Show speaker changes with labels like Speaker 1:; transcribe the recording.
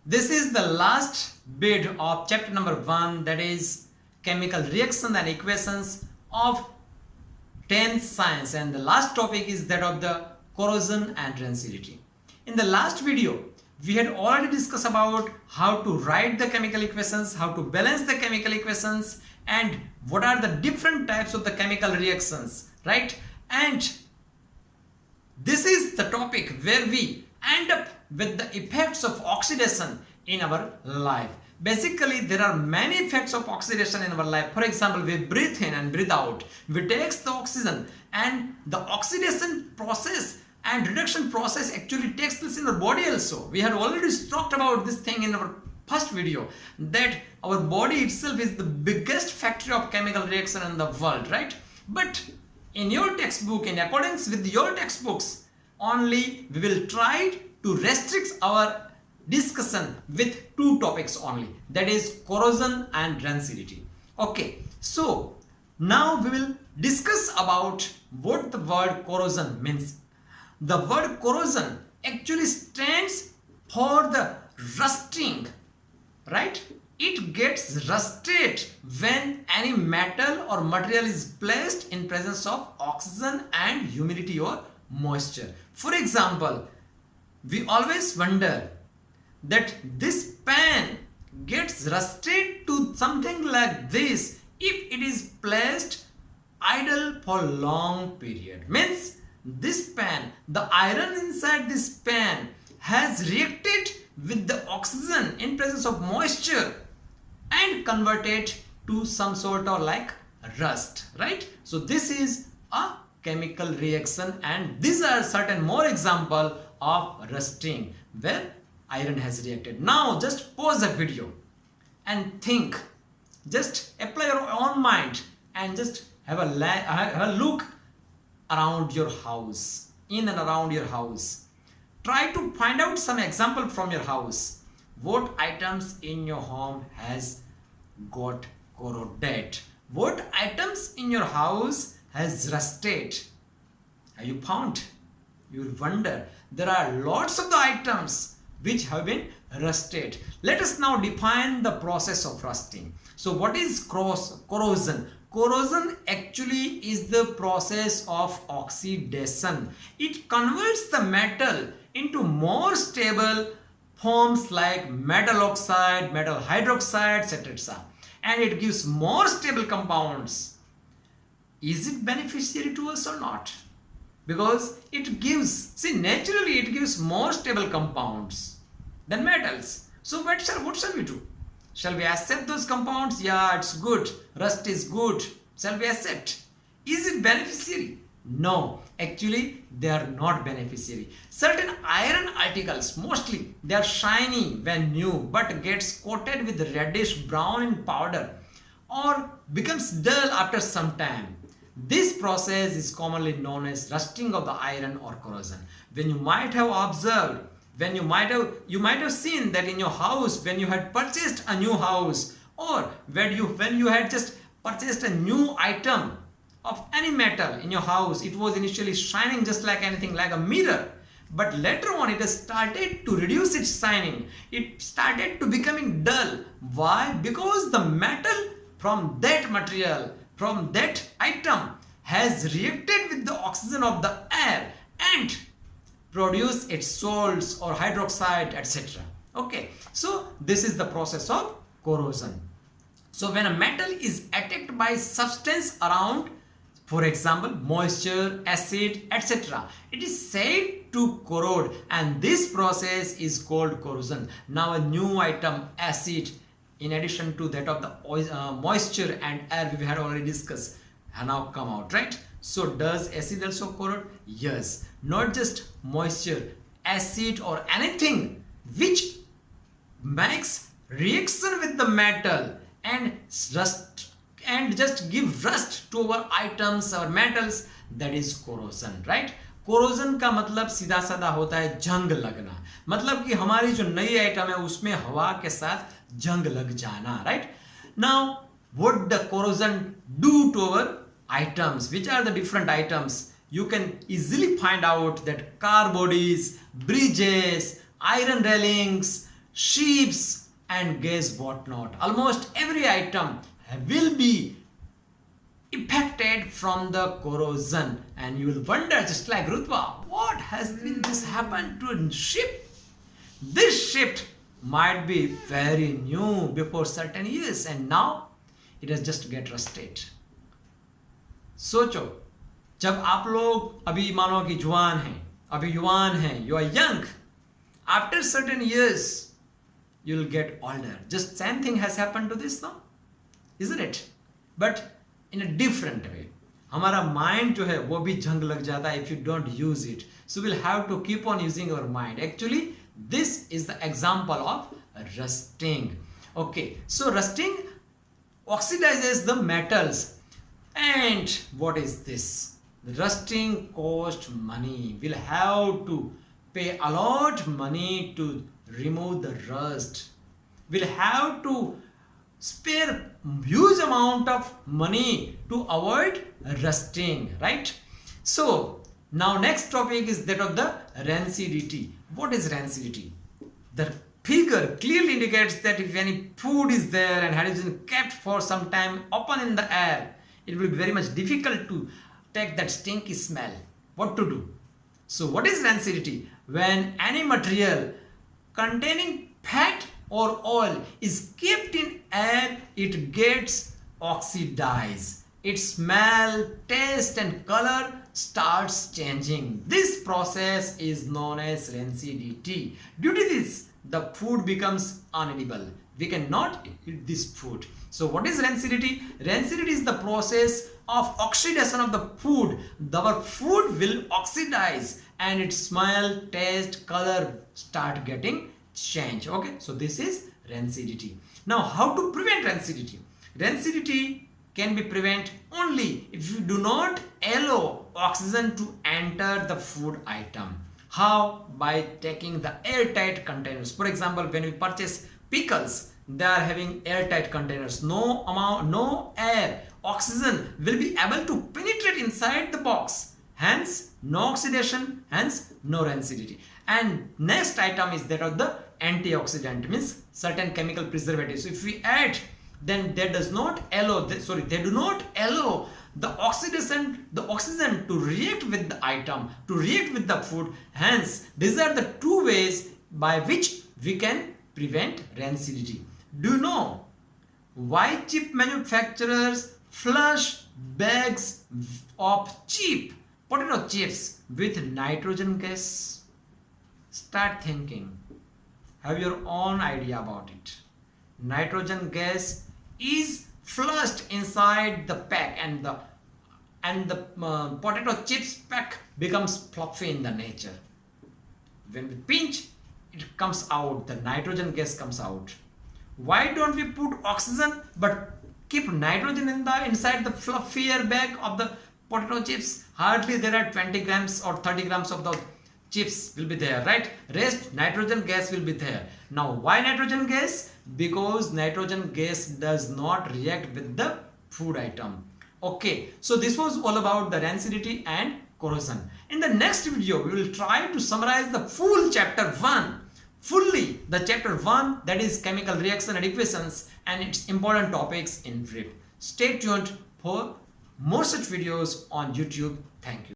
Speaker 1: This is the last bit of chapter number 1, that is chemical reaction and equations of 10th science, and the last topic is that of the corrosion and rancidity. In the last video, we had already discussed about how to write the chemical equations, how to balance the chemical equations, and what are the different types of the chemical reactions, right? And this is the topic where we end up with the effects of oxidation in our life. Basically, there are many effects of oxidation in our life. For example, we breathe in and breathe out. We take the oxygen, and the oxidation process and reduction process actually takes place in our body also. We had already talked about this thing in our first video, that our body itself is the biggest factory of chemical reaction in the world, right? But in your textbook, in accordance with your textbooks, only we will try to restrict our discussion with two topics only, that is corrosion and rancidity. Okay, so now we will discuss about what the word corrosion means. The word corrosion actually stands for the rusting, right? It gets rusted when any metal or material is placed in presence of oxygen and humidity or moisture. For example, we always wonder that this pan gets rusted to something like this if it is placed idle for long period. Means this pan, the iron inside this pan has reacted with the oxygen in presence of moisture and converted to some sort of like rust, right? So this is a chemical reaction, and these are certain more example of rusting where iron has reacted. Now just pause the video and think, just apply your own mind and just have a look around your house, in and around your house. Try to find out some example from your house. What items in your home has got corroded? What items in your house has rusted? Have you found? You will wonder. There are lots of the items which have been rusted. Let us now define the process of rusting. So what is corrosion? Corrosion actually is the process of oxidation. It converts the metal into more stable forms like metal oxide, metal hydroxide, etc. And it gives more stable compounds. Is it beneficiary to us or not? Because it gives, see, naturally it gives more stable compounds than metals. So what shall we do? Shall we accept those compounds? Yeah, it's good. Rust is good. Shall we accept? Is it beneficiary? No, actually they are not beneficiary. Certain iron articles, mostly they are shiny when new but gets coated with reddish brown in powder or becomes dull after some time. This process is commonly known as rusting of the iron or corrosion. When you might have observed, you might have seen that in your house, when you had purchased a new house, or when you had just purchased a new item of any metal in your house, it was initially shining just like anything, like a mirror. But later on it has started to reduce its shining. It started to becoming dull. Why? Because the metal from that material, from that item has reacted with the oxygen of the air and produce its salts or hydroxide, etc. Okay, so this is the process of corrosion. So when a metal is attacked by substance around, for example moisture, acid, etc., it is said to corrode, and this process is called corrosion. Now a new item, acid, in addition to that of the moisture and air we had already discussed, have now come out, right? So does acid also corrode? Yes. Not just moisture, acid or anything which makes reaction with the metal and rust and just give rust to our items, our metals, that is corrosion, right? Corrosion का मतलब सीधा साधा होता है जंग लगना, मतलब कि हमारी जो नई आइटम है उसमें हवा के साथ जंग लग जाना, right? Now what the corrosion do to our items, which are the different items? You can easily find out that car bodies, bridges, iron railings, sheeps, and guess what not. Almost every item will be affected from the corrosion, and you will wonder, just like Rutva, what has been this happened to a ship? This ship might be very new before certain years, and now it has just get rusted. सोचो, जब आप लोग अभी मानो कि जवान हैं, अभी युवान हैं, you are young, after certain years you will get older. Just same thing has happened to this now, isn't it? But in a different way. हमारा mind जो है वो भी जंग लग जाता है if you don't use it. So we'll have to keep on using our mind. Actually, this is the example of rusting. Okay, so rusting oxidizes the metals. And what is this? Rusting costs money. We'll have to pay a lot money to remove the rust. We'll have to spare huge amount of money to avoid rusting, right? So now next topic is that of the rancidity. What is rancidity? The figure clearly indicates that if any food is there and has been kept for some time open in the air, it will be very much difficult to take that stinky smell. What to do? So what is rancidity? When any material containing fat or oil is kept in air, it gets oxidized. Its smell, taste and color starts changing. This process is known as rancidity. Due to this, the food becomes unedible. We cannot eat this food. So what is rancidity? Rancidity is the process of oxidation of the food. Our food will oxidize and its smell, taste, color start getting changed. Okay, so this is rancidity. Now how to prevent rancidity? Rancidity can be prevented only if you do not allow oxygen to enter the food item. How? By taking the airtight containers. For example, when we purchase pickles, they are having airtight containers. No air, oxygen will be able to penetrate inside the box. Hence, no oxidation, hence no rancidity. And next item is that of the antioxidant, means certain chemical preservatives. If we add, then they do not allow the oxidation, the oxygen to react with the item, to react with the food. Hence, these are the two ways by which we can prevent rancidity. Do you know why chip manufacturers flush bags of cheap potato chips with nitrogen gas? Start thinking. Have your own idea about it. Nitrogen gas is flushed inside the pack, and the potato chips pack becomes fluffy in the nature. When we pinch, it comes out, the nitrogen gas comes out. Why don't we put oxygen but keep nitrogen inside the fluffier bag of the potato chips? Hardly there are 20 grams or 30 grams of the chips will be there, right? Rest nitrogen gas will be there. Now why nitrogen gas? Because nitrogen gas does not react with the food item. Okay, so this was all about the rancidity and corrosion. In the next video, we will try to summarize the full chapter 1. Fully the chapter 1, that is chemical reaction and equations and its important topics in brief. Stay tuned for more such videos on YouTube. Thank you.